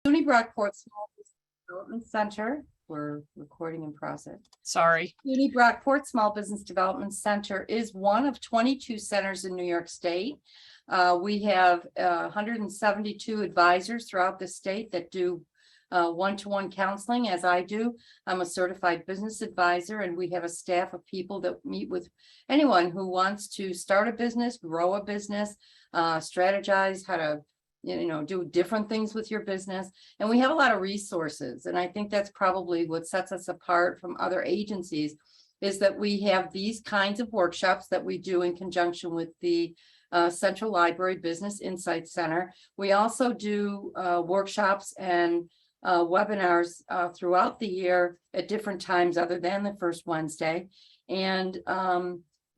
SUNY Brockport Small Business Development Center. We're recording in process. Sorry. SUNY Brockport Small Business Development Center is one of 22 centers in New York State. We have 172 advisors throughout the state that do one-to-one counseling, as I do. I'm a certified business advisor, and we have a staff of people that meet with anyone who wants to start a business, grow a business, strategize how to do different things with your business. And we have a lot of resources. And I think that's probably what sets us apart from other agencies, is that we have these kinds of workshops that we do in conjunction with the Central Library Business Insight Center. We also do workshops and webinars throughout the year at different times other than the first Wednesday. And,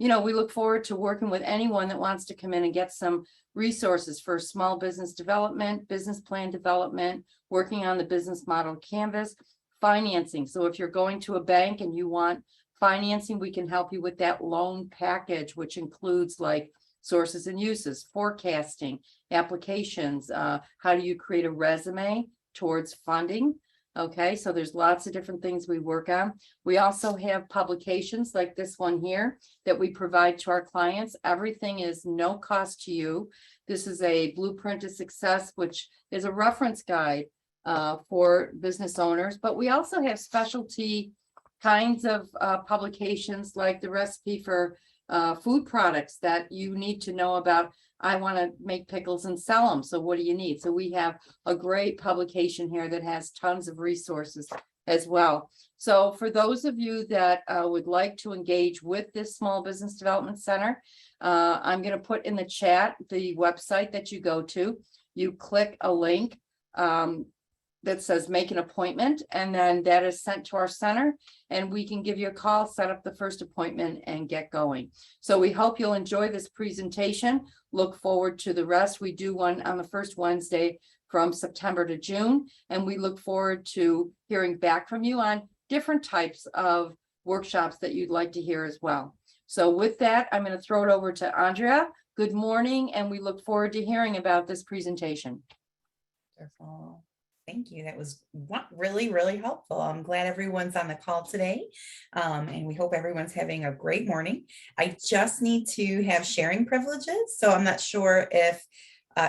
we look forward to working with anyone that wants to come in and get some resources for small business development, business plan development, working on the business model canvas, financing. So if you're going to a bank and you want financing, we can help you with that loan package, which includes like sources and uses, forecasting, applications, how do you create a resume towards funding? Okay, so there's lots of different things we work on. We also have publications like this one here that we provide to our clients. Everything is no cost to you. This is a Blueprint to Success, which is a reference guide for business owners, but we also have specialty kinds of publications like the recipe for food products that you need to know about. I want to make pickles and sell them. So what do you need? So we have a great publication here that has tons of resources as well. So for those of you that would like to engage with this Small Business Development Center, I'm going to put in the chat the website that you go to. You click a link that says make an appointment, and then that is sent to our center, and we can give you a call, set up the first appointment, and get going. So we hope you'll enjoy this presentation. Look forward to the rest. We do one on the first Wednesday from September to June, and we look forward to hearing back from you on different types of workshops that you'd like to hear as well. So with that, I'm going to throw it over to Andrea. Good morning, and we look forward to hearing about this presentation. Wonderful. Thank you. That was really, really helpful. I'm glad everyone's on the call today, and we hope everyone's having a great morning. I just need to have sharing privileges, so I'm not sure if,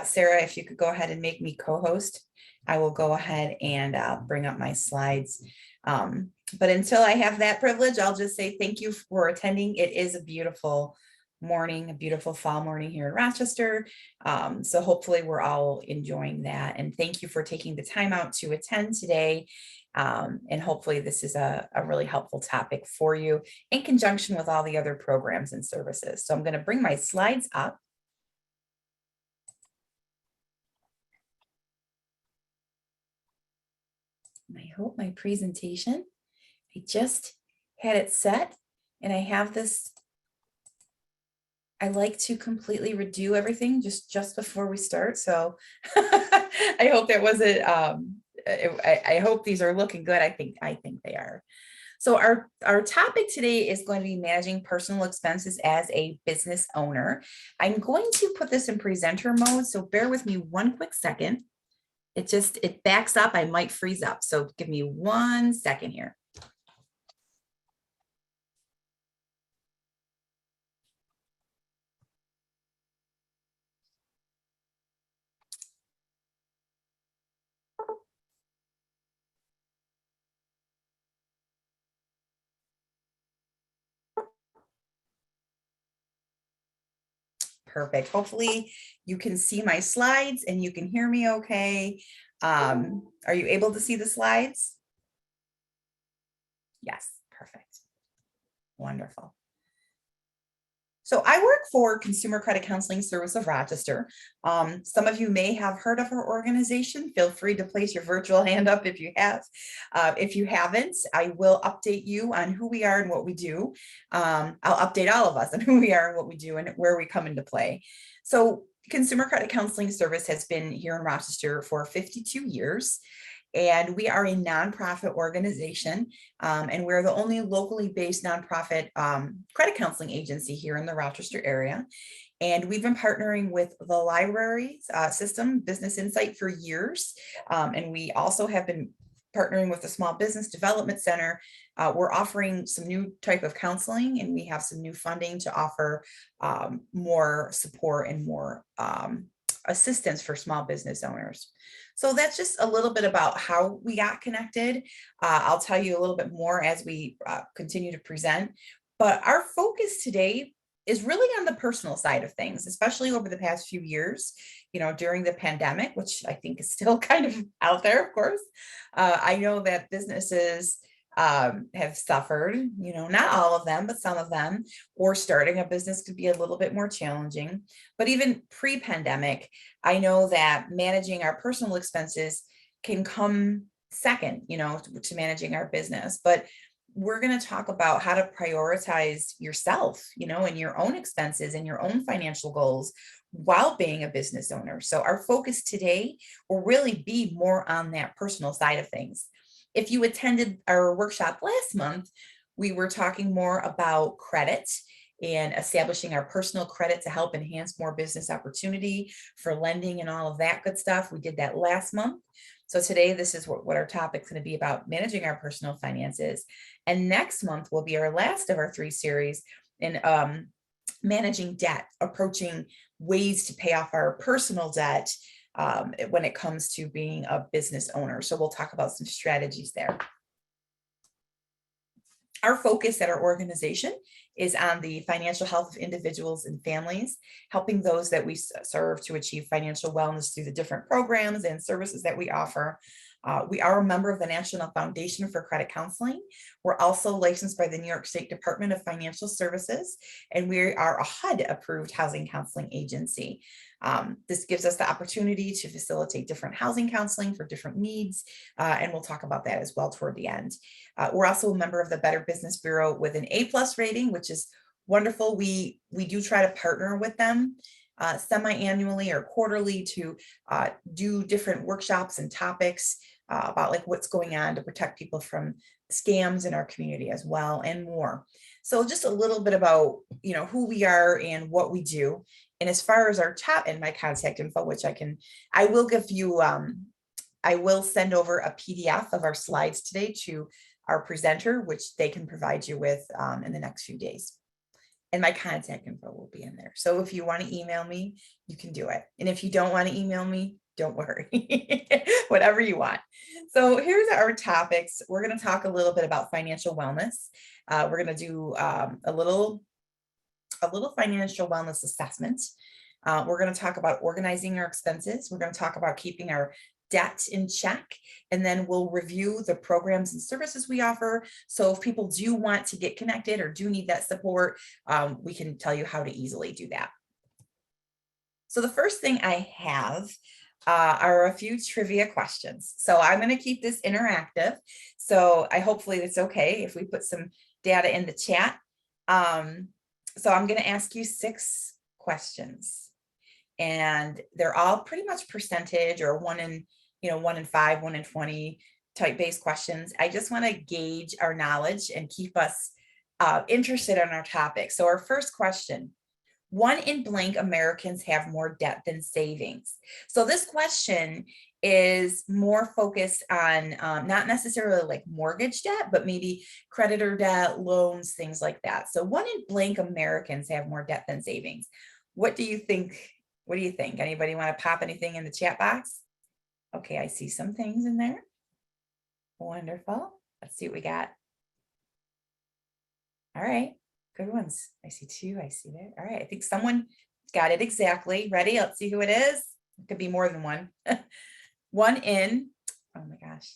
Sarah, if you could go ahead and make me co-host. I will go ahead and bring up my slides. But until I have that privilege, I'll just say thank you for attending. It is a beautiful morning, a beautiful fall morning here in Rochester. So hopefully we're all enjoying that. And thank you for taking the time out to attend today. And hopefully this is a really helpful topic for you in conjunction with all the other programs and services. So I'm going to bring my slides up. I hope my presentation, I just had it set, and I have this. I like to completely redo everything just before we start. So I hope that wasn't, I hope these are looking good. I think they are. So our topic today is going to be managing personal expenses as a business owner. I'm going to put this in presenter mode, so bear with me one quick second. It backs up. I might freeze up. So give me 1 second here. Perfect. Hopefully you can see my slides and you can hear me okay. Are you able to see the slides? Yes, perfect. Wonderful. So I work for Consumer Credit Counseling Service of Rochester. Some of you may have heard of our organization. Feel free to place your virtual hand up if you have. If you haven't, I will update you on who we are and what we do. I'll update all of us on who we are and what we do and where we come into play. So Consumer Credit Counseling Service has been here in Rochester for 52 years. And we are a nonprofit organization, and we're the only locally based nonprofit credit counseling agency here in the Rochester area. And we've been partnering with the library system, Business Insight, for years. And we also have been partnering with the Small Business Development Center. We're offering some new type of counseling, and we have some new funding to offer more support and more assistance for small business owners. So that's just a little bit about how we got connected. I'll tell you a little bit more as we continue to present, but our focus today is really on the personal side of things, especially over the past few years, during the pandemic, which I think is still kind of out there, of course. I know that businesses have suffered, not all of them, but some of them, or starting a business could be a little bit more challenging. But even pre-pandemic, I know that managing our personal expenses can come second, to managing our business. But we're going to talk about how to prioritize yourself, and your own expenses and your own financial goals while being a business owner. So our focus today will really be more on that personal side of things. If you attended our workshop last month, we were talking more about credit and establishing our personal credit to help enhance more business opportunity for lending and all of that good stuff. We did that last month. So today, this is what our topic is going to be about, managing our personal finances. And next month will be our last of our 3 series in managing debt, approaching ways to pay off our personal debt when it comes to being a business owner. So we'll talk about some strategies there. Our focus at our organization is on the financial health of individuals and families, helping those that we serve to achieve financial wellness through the different programs and services that we offer. We are a member of the National Foundation for Credit Counseling. We're also licensed by the New York State Department of Financial Services, and we are a HUD-approved housing counseling agency. This gives us the opportunity to facilitate different housing counseling for different needs, and we'll talk about that as well toward the end. We're also a member of the Better Business Bureau with an A+ rating, which is wonderful. We do try to partner with them semi-annually or quarterly to do different workshops and topics about like what's going on to protect people from scams in our community as well, and more. So just a little bit about who we are and what we do. And as far as our chat and my contact info, which I will give you, I will send over a PDF of our slides today to our presenter, which they can provide you with in the next few days. And my contact info will be in there. So if you want to email me, you can do it. And if you don't want to email me, don't worry, whatever you want. So here's our topics. We're going to talk a little bit about financial wellness. We're going to do a little financial wellness assessment. We're going to talk about organizing our expenses. We're going to talk about keeping our debt in check, and then we'll review the programs and services we offer. So if people do want to get connected or do need that support, we can tell you how to easily do that. So the first thing I have are a few trivia questions. So I'm going to keep this interactive. So hopefully it's okay if we put some data in the chat. So I'm going to ask you 6 questions, and they're all pretty much percentage or 1 in 5, 1 in 20 type based questions. I just want to gauge our knowledge and keep us interested in our topic. So our first question: 1 in blank Americans have more debt than savings. So this question is more focused on not necessarily like mortgage debt, but maybe creditor debt, loans, things like that. So 1 in blank Americans have more debt than savings. What do you think? What do you think? Anybody want to pop anything in the chat box? Okay, I see some things in there. Wonderful. Let's see what we got. All right, good ones. I see 2, I see that. All right, I think someone got it exactly. Ready? Let's see who it is. It could be more than 1. 1 in, oh my gosh,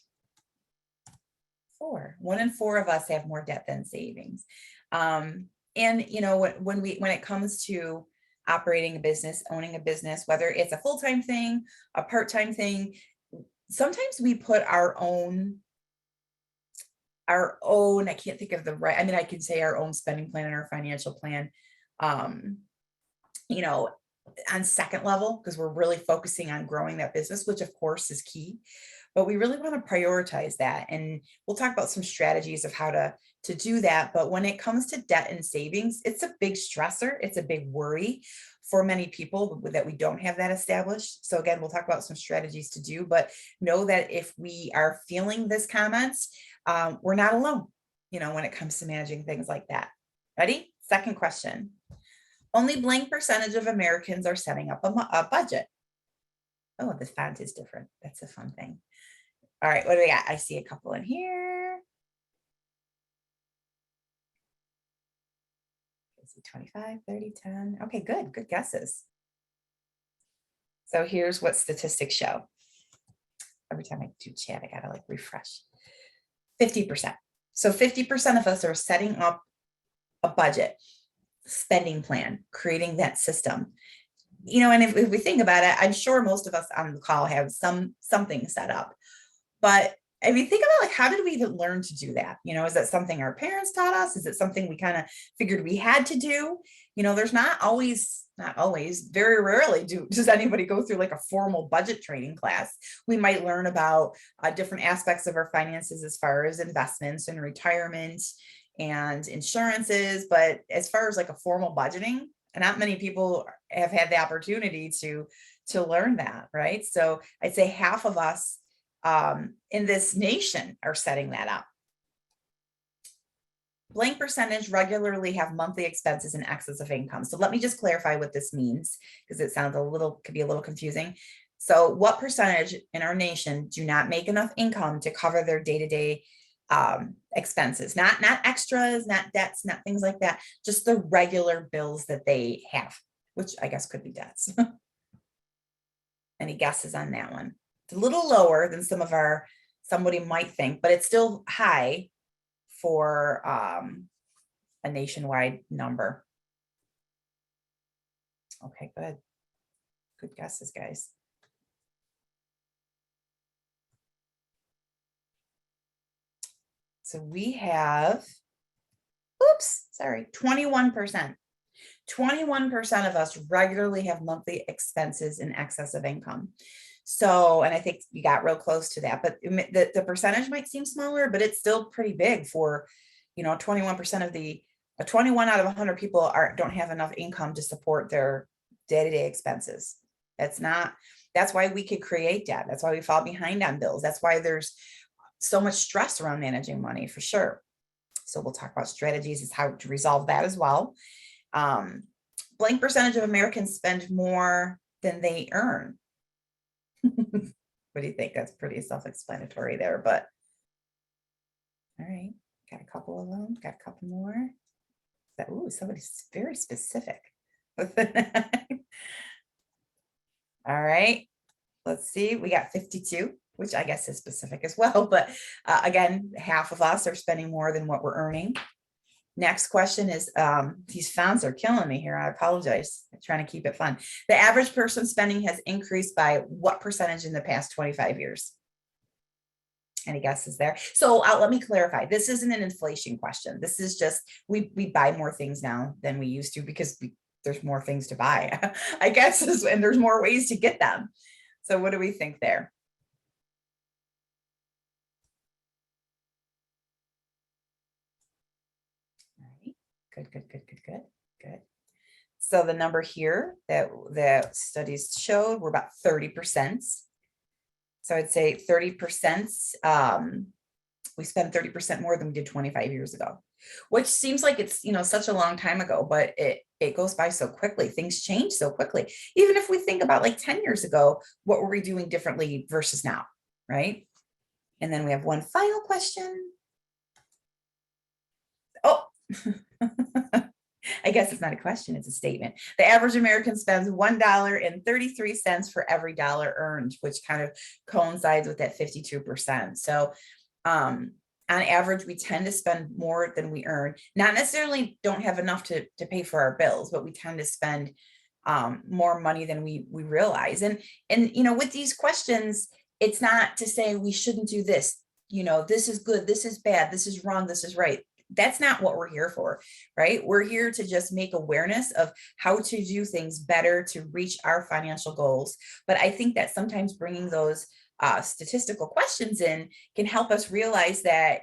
4. 1 in 4 of us have more debt than savings. And when it comes to operating a business, owning a business, whether it's a full-time thing, a part-time thing, sometimes we put our own, I can't think of the right, I can say our own spending plan and our financial plan, on second level, because we're really focusing on growing that business, which of course is key. but we really want to prioritize that. And we'll talk about some strategies of how to do that. But when it comes to debt and savings, it's a big stressor. It's a big worry for many people that we don't have that established. So again, we'll talk about some strategies to do, but know that if we are feeling this comments, we're not alone, when it comes to managing things like that. Ready? Second question. Only blank percentage of Americans are setting up a budget. Oh, the font is different. That's a fun thing. All right, what do we got? I see a couple in here. 25, 30, 10. Okay, good guesses. So here's what statistics show. Every time I do chat, I gotta refresh. 50%. So 50% of us are setting up a budget, spending plan, creating that system. And if we think about it, I'm sure most of us on the call have something set up. But if you think about how did we even learn to do that? Is that something our parents taught us? Is it something we kind of figured we had to do? There's not always, very rarely does anybody go through a formal budget training class. We might learn about different aspects of our finances as far as investments and retirement and insurances. But as far as a formal budgeting, not many people have had the opportunity to learn that, right? So I'd say half of us in this nation are setting that up. Blank percentage regularly have monthly expenses in excess of income. So let me just clarify what this means, because it sounds could be a little confusing. So what percentage in our nation do not make enough income to cover their day-to-day expenses, not extras, not debts, not things like that, just the regular bills that they have, which I guess could be debts. Any guesses on that one? It's a little lower than somebody might think, but it's still high for a nationwide number. Okay, good guesses, guys. So we have, 21%. 21% of us regularly have monthly expenses in excess of income. So, and I think you got real close to that, but the percentage might seem smaller, but it's still pretty big for, 21% of 21 out of 100 people don't have enough income to support their day-to-day expenses. That's why we could create debt. That's why we fall behind on bills. That's why there's so much stress around managing money, for sure. So we'll talk about strategies as how to resolve that as well. Blank percentage of Americans spend more than they earn. What do you think? That's pretty self-explanatory there, but all right, got a couple of them, got a couple more. Ooh, somebody's very specific. All right, let's see, we got 52, which I guess is specific as well, but again, half of us are spending more than what we're earning. Next question is, these fonts are killing me here. I apologize. I'm trying to keep it fun. The average person spending has increased by what percentage in the past 25 years? Any guesses there? So let me clarify. This isn't an inflation question. This is just, we buy more things now than we used to because there's more things to buy, I guess, and there's more ways to get them. So what do we think there? Good. So the number here that studies showed were about 30%. So I'd say 30%, we spend 30% more than we did 25 years ago, which seems like it's, such a long time ago, but it goes by so quickly. Things change so quickly. Even if we think about 10 years ago, what were we doing differently versus now, right? And then we have one final question. Oh, I guess it's not a question, it's a statement. The average American spends $1.33 for every dollar earned, which kind of coincides with that 52%. So on average, we tend to spend more than we earn. Not necessarily don't have enough to pay for our bills, but we tend to spend more money than we realize. And with these questions, it's not to say we shouldn't do this. This is good, this is bad, this is wrong, this is right. That's not what we're here for, right? We're here to just make awareness of how to do things better to reach our financial goals. But I think that sometimes bringing those statistical questions in can help us realize that,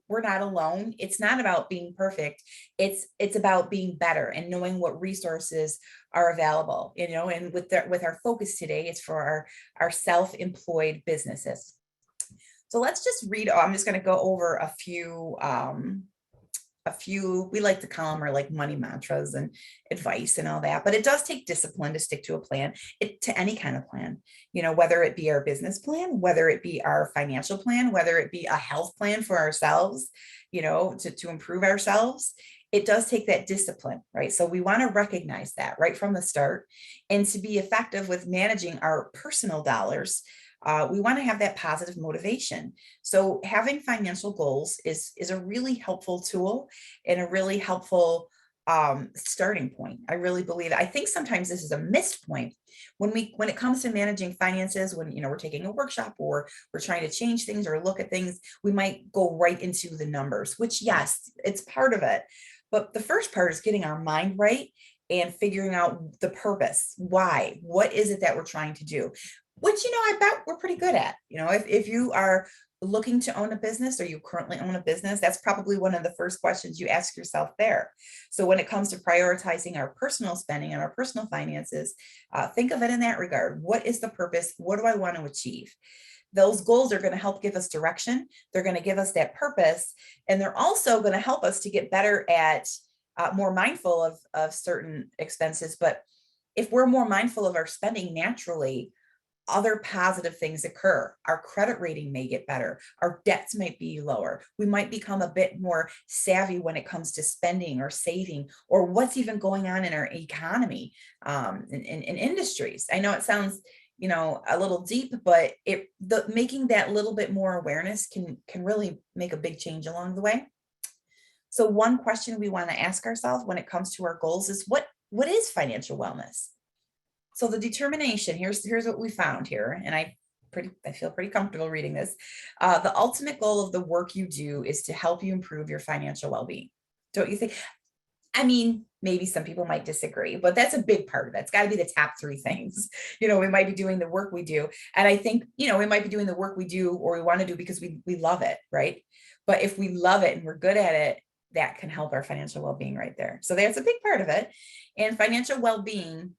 we're not alone. It's not about being perfect. It's about being better and knowing what resources are available, and with our focus today, it's for our self-employed businesses. So let's just read. I'm just going to go over a few, we like to call them, are like money mantras and advice and all that, but it does take discipline to stick to a plan, to any kind of plan, whether it be our business plan, whether it be our financial plan, whether it be a health plan for ourselves, to improve ourselves. It does take that discipline, right? So we want to recognize that right from the start, and to be effective with managing our personal dollars, we want to have that positive motivation. So having financial goals is a really helpful tool and a really helpful starting point. I really believe it. I think sometimes this is a missed point when it comes to managing finances. When we're taking a workshop or we're trying to change things or look at things, we might go right into the numbers, which, yes, it's part of it. But the first part is getting our mind right and figuring out the purpose. Why? What is it that we're trying to do? Which, I bet we're pretty good at. If you are looking to own a business or you currently own a business, that's probably one of the first questions you ask yourself there. So when it comes to prioritizing our personal spending and our personal finances, think of it in that regard. What is the purpose? What do I want to achieve? Those goals are going to help give us direction. They're going to give us that purpose. And they're also going to help us to get better at more mindful of certain expenses. But if we're more mindful of our spending, naturally, other positive things occur. Our credit rating may get better. Our debts might be lower. We might become a bit more savvy when it comes to spending or saving, or what's even going on in our economy, in industries. I know it sounds, a little deep, but making that little bit more awareness can really make a big change along the way. So one question we want to ask ourselves when it comes to our goals is what is financial wellness? So the determination, here's what we found here, and I feel pretty comfortable reading this. The ultimate goal of the work you do is to help you improve your financial well-being. Don't you think? I mean, maybe some people might disagree, but that's a big part of it. It's got to be the top three things. We might be doing the work we do. And I think, we might be doing the work we do or we want to do because we love it, right? But if we love it and we're good at it, that can help our financial well-being right there. So that's a big part of it. And financial well-being,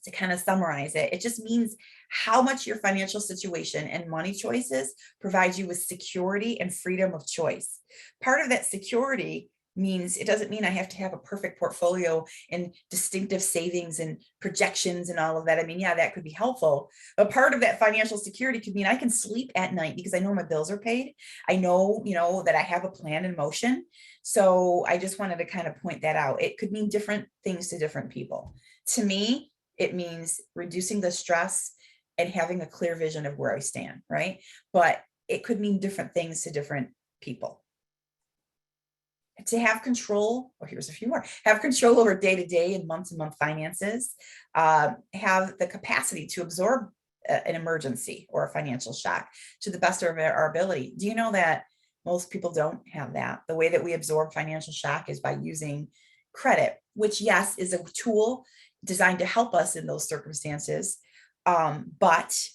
to kind of summarize it, it just means how much your financial situation and money choices provide you with security and freedom of choice. Part of that security means it doesn't mean I have to have a perfect portfolio and distinctive savings and projections and all of that. I mean, yeah, that could be helpful. But part of that financial security could mean I can sleep at night because I know my bills are paid. I know, that I have a plan in motion. So I just wanted to kind of point that out. It could mean different things to different people. To me, it means reducing the stress and having a clear vision of where I stand, right? But it could mean different things to different people. To have control, here's a few more, have control over day-to-day and month-to-month finances, have the capacity to absorb an emergency or a financial shock to the best of our ability. Do you know that most people don't have that? The way that we absorb financial shock is by using credit, which, yes, is a tool designed to help us in those circumstances. But,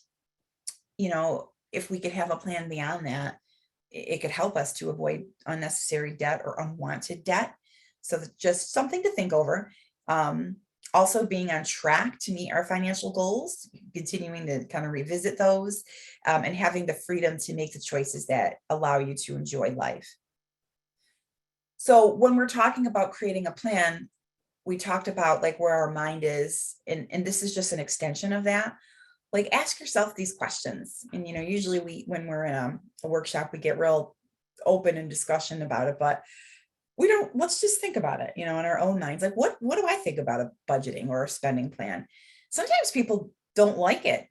if we could have a plan beyond that, it could help us to avoid unnecessary debt or unwanted debt. So just something to think over. Also being on track to meet our financial goals, continuing to kind of revisit those, and having the freedom to make the choices that allow you to enjoy life. So when we're talking about creating a plan, we talked about like where our mind is, and this is just an extension of that. Like, ask yourself these questions. And, usually when we're in a workshop, we get real open in discussion about it, but let's just think about it, in our own minds. Like, what do I think about a budgeting or a spending plan? Sometimes people don't like it.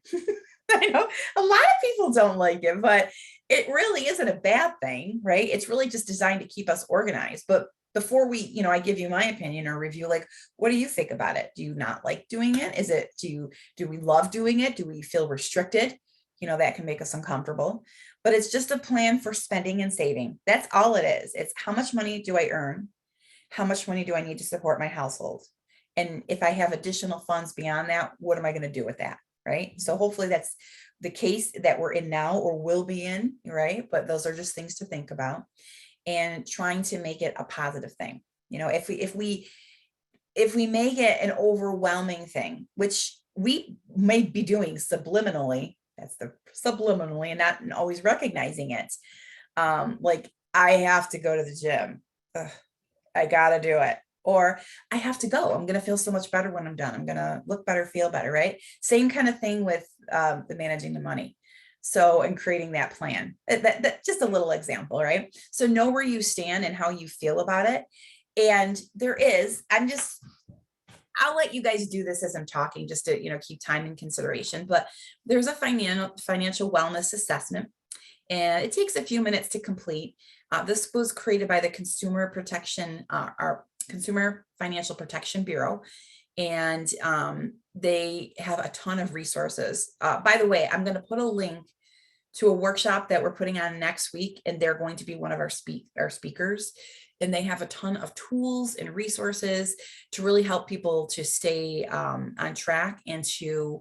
I know a lot of people don't like it, but it really isn't a bad thing, right? It's really just designed to keep us organized. But before I give you my opinion or review, like, what do you think about it? Do you not like doing it? Do we love doing it? Do we feel restricted? That can make us uncomfortable, but it's just a plan for spending and saving. That's all it is. It's how much money do I earn? How much money do I need to support my household? And if I have additional funds beyond that, what am I going to do with that? right? So hopefully that's the case that we're in now or will be in, right? But those are just things to think about, and trying to make it a positive thing. You know, if we make it an overwhelming thing, which we may be doing subliminally, that's the subliminally and not always recognizing it. Like I have to go to the gym. Ugh, I gotta do it. Or I have to go. I'm gonna feel so much better when I'm done. I'm gonna look better, feel better, right? Same kind of thing with the managing the money. So, and creating that plan. That just a little example, right? So know where you stand and how you feel about it. And I'll let you guys do this as I'm talking, just to, keep time in consideration. But there's a financial wellness assessment, and it takes a few minutes to complete. This was created by the our Consumer Financial Protection Bureau, and they have a ton of resources. By the way, I'm going to put a link to a workshop that we're putting on next week, and they're going to be one of our speakers. And they have a ton of tools and resources to really help people to stay on track and to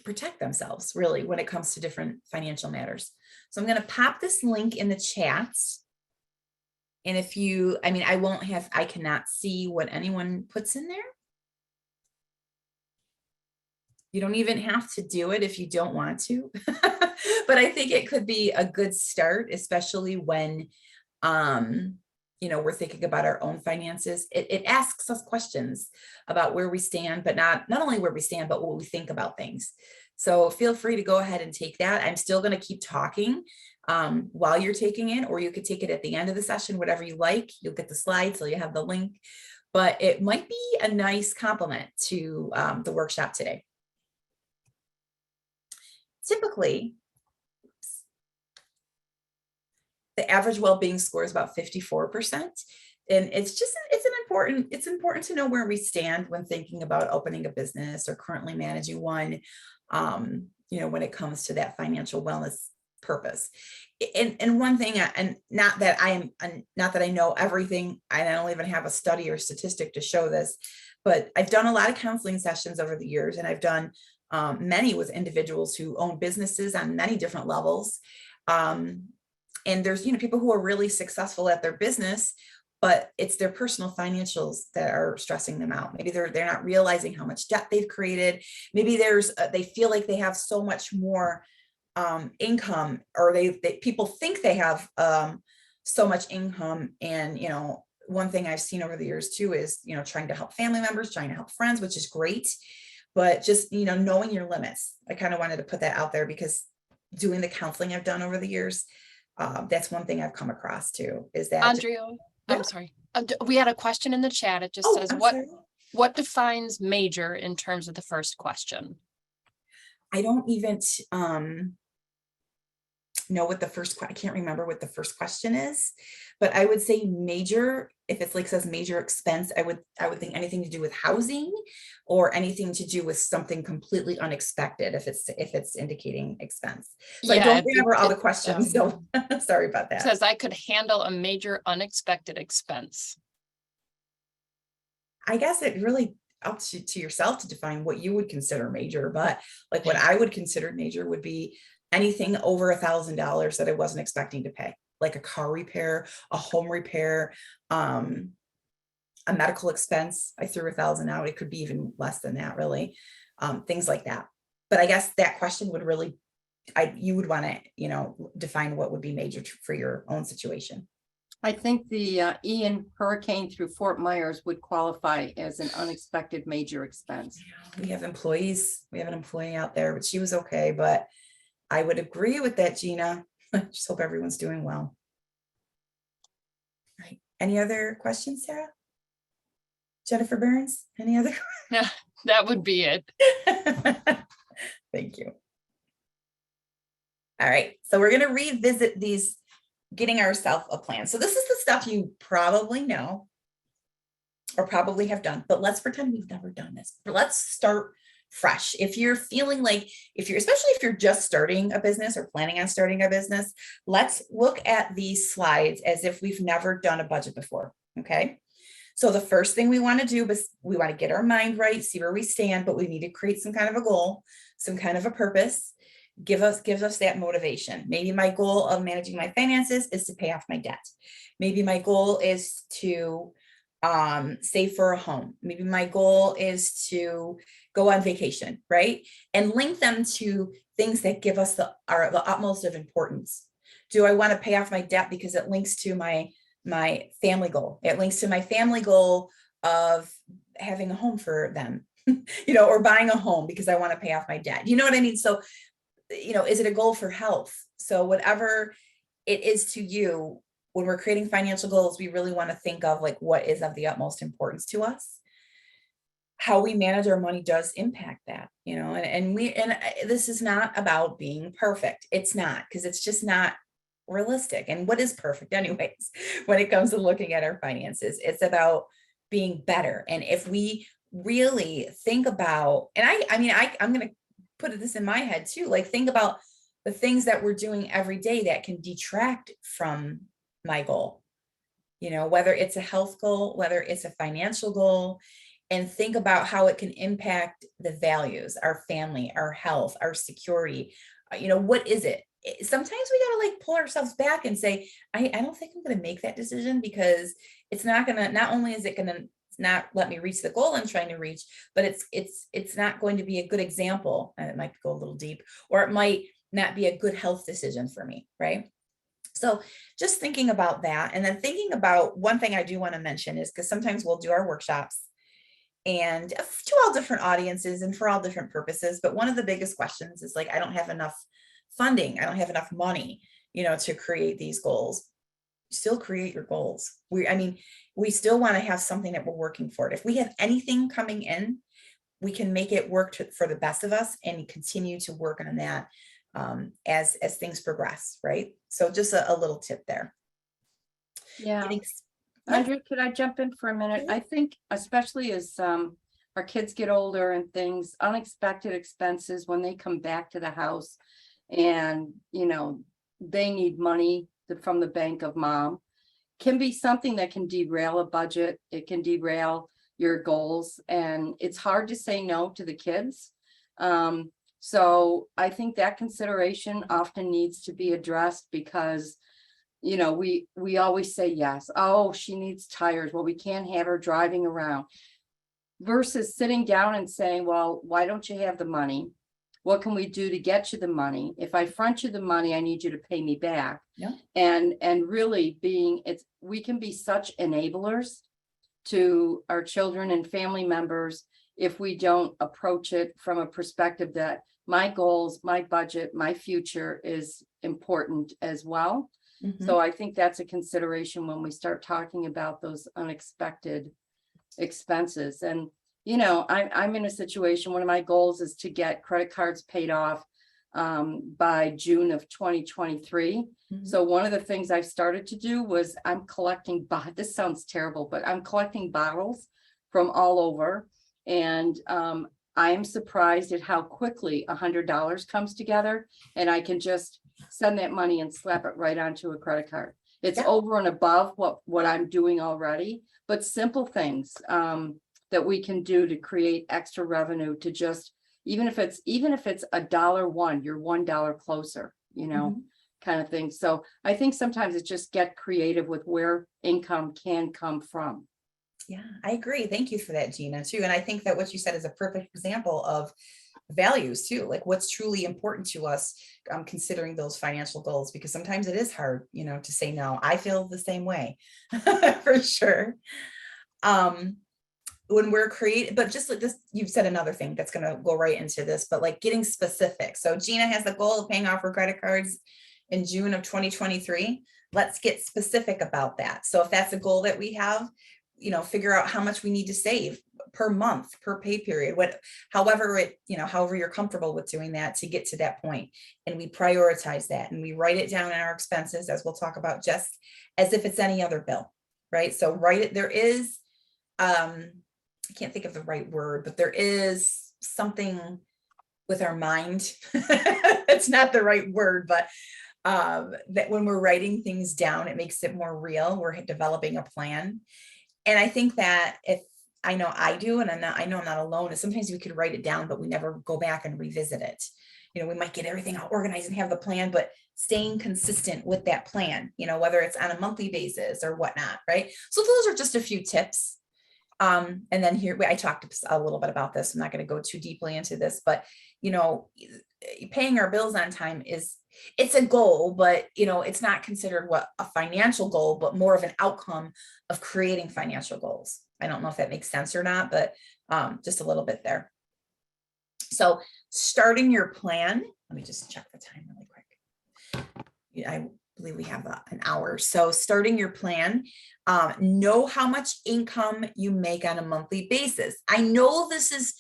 protect themselves, really, when it comes to different financial matters. So I'm going to pop this link in the chat. And I cannot see what anyone puts in there. You don't even have to do it if you don't want to, but I think it could be a good start, especially when, we're thinking about our own finances. It asks us questions about where we stand, but not only where we stand, but what we think about things. So feel free to go ahead and take that. I'm still going to keep talking while you're taking it, or you could take it at the end of the session, whatever you like. You'll get the slides, so you have the link, but it might be a nice complement to the workshop today. Typically, the average well-being score is about 54%. And it's important to know where we stand when thinking about opening a business or currently managing one, when it comes to that financial wellness purpose. And one thing, and not that I know everything, I don't even have a study or statistic to show this, but I've done a lot of counseling sessions over the years, and I've done many with individuals who own businesses on many different levels. And there's, people who are really successful at their business, but it's their personal financials that are stressing them out. Maybe they're not realizing how much debt they've created. Maybe they feel like they have so much more income, or people think they have so much income. And, one thing I've seen over the years too is, trying to help family members, trying to help friends, which is great. But just, knowing your limits. I kind of wanted to put that out there, because doing the counseling I've done over the years, that's one thing I've come across too, is that Andrea, I'm sorry. We had a question in the chat. It just says, what defines major in terms of the first question? I don't even know what I can't remember what the first question is, but I would say major. If it's says major expense, I would think anything to do with housing, or anything to do with something completely unexpected, if it's indicating expense. So I don't remember all the questions, so sorry about that. It says I could handle a major unexpected expense. I guess it really up to yourself to define what you would consider major, but what I would consider major would be anything over $1,000 that I wasn't expecting to pay, like a car repair, a home repair, a medical expense. I threw 1,000 out. It could be even less than that, really. Things like that. But I guess that question would really, you would want to, define what would be major for your own situation. I think the Ian hurricane through Fort Myers would qualify as an unexpected major expense. We have employees. We have an employee out there, but she was okay. But I would agree with that, Gina. Just hope everyone's doing well. All right. Any other questions, Sarah? Jennifer Burns? Any other? Yeah, that would be it. Thank you. All right. So we're going to revisit these, getting ourselves a plan. So this is the stuff you probably know or probably have done, but let's pretend we've never done this. But let's start fresh. If you're feeling especially if you're just starting a business or planning on starting a business, let's look at these slides as if we've never done a budget before. Okay. So the first thing we want to do is we want to get our mind right, see where we stand, but we need to create some kind of a goal, some kind of a purpose. Gives us that motivation. Maybe my goal of managing my finances is to pay off my debt. Maybe my goal is to save for a home. Maybe my goal is to go on vacation, right? And link them to things that give us the utmost of importance. Do I want to pay off my debt because it links to my family goal? It links to my family goal of having a home for them, or buying a home because I want to pay off my debt. You know what I mean? So, is it a goal for health? So whatever it is to you, when we're creating financial goals, we really want to think of like what is of the utmost importance to us. How we manage our money does impact that, and this is not about being perfect. It's not, because it's just not realistic. And what is perfect anyways, when it comes to looking at our finances? It's about being better. And if we really think about, and I'm going to put this in my head too, like think about the things that we're doing every day that can detract from my goal, whether it's a health goal, whether it's a financial goal, and think about how it can impact the values, our family, our health, our security. What is it? Sometimes we got to like pull ourselves back and say, I don't think I'm going to make that decision, because it's not going to, not only is it going to not let me reach the goal I'm trying to reach, but it's not going to be a good example. And it might go a little deep, or it might not be a good health decision for me, right? So just thinking about that. And then thinking about one thing I do want to mention is, because sometimes we'll do our workshops and to all different audiences and for all different purposes. But one of the biggest questions is like, I don't have enough funding. I don't have enough money, to create these goals. Still create your goals. We still want to have something that we're working for. If we have anything coming in, we can make it work for the best of us and continue to work on that as things progress, right? So just a little tip there. Yeah. Andrea, could I jump in for a minute? Sure. I think especially as our kids get older and things, unexpected expenses when they come back to the house and, they need money from the bank of mom, can be something that can derail a budget. It can derail your goals, and it's hard to say no to the kids. So I think that consideration often needs to be addressed, because we always say yes. Oh, she needs tires. Well, we can't have her driving around. Versus sitting down and saying, well, why don't you have the money? What can we do to get you the money? If I front you the money, I need you to pay me back. Yeah. And really we can be such enablers to our children and family members if we don't approach it from a perspective that my goals, my budget, my future is important as well. Mm-hmm. So I think that's a consideration when we start talking about those unexpected expenses. And, I'm in a situation, one of my goals is to get credit cards paid off by June of 2023. Mm-hmm. So one of the things I've started to do was I'm collecting, this sounds terrible, but I'm collecting bottles from all over. And I am surprised at how quickly $100 comes together, and I can just send that money and slap it right onto a credit card. It's over and above what I'm doing already, but simple things that we can do to create extra revenue, to just, even if it's $1, you're $1 closer, Mm-hmm. kind of thing. So I think sometimes it's just get creative with where income can come from. Yeah, I agree. Thank you for that, Gina, too. And I think that what you said is a perfect example of values too, like what's truly important to us, considering those financial goals, because sometimes it is hard, to say no. I feel the same way for sure. When we're creating, but just like this, you've said another thing that's going to go right into this, but like getting specific. So Gina has the goal of paying off her credit cards in June of 2023. Let's get specific about that. So if that's a goal that we have, figure out how much we need to save per month, per pay period, however you're comfortable with doing that to get to that point. And we prioritize that and we write it down in our expenses, as we'll talk about, just as if it's any other bill, right? So write it. There is, I can't think of the right word, but there is something with our mind. It's not the right word, but that when we're writing things down, it makes it more real. We're developing a plan. And I think that if I know I do, and I know I'm not alone, is sometimes we could write it down, but we never go back and revisit it. You know, we might get everything all organized and have the plan, but staying consistent with that plan, you know, whether it's on a monthly basis or whatnot, right? So those are just a few tips. And then here, I talked a little bit about this. I'm not going to go too deeply into this, but, you know, paying our bills on time it's a goal, but, you know, it's not considered a financial goal, but more of an outcome of creating financial goals. I don't know if that makes sense or not, but just a little bit there. So starting your plan, let me just check the time really quick. I believe we have an hour. So starting your plan, know how much income you make on a monthly basis. I know this is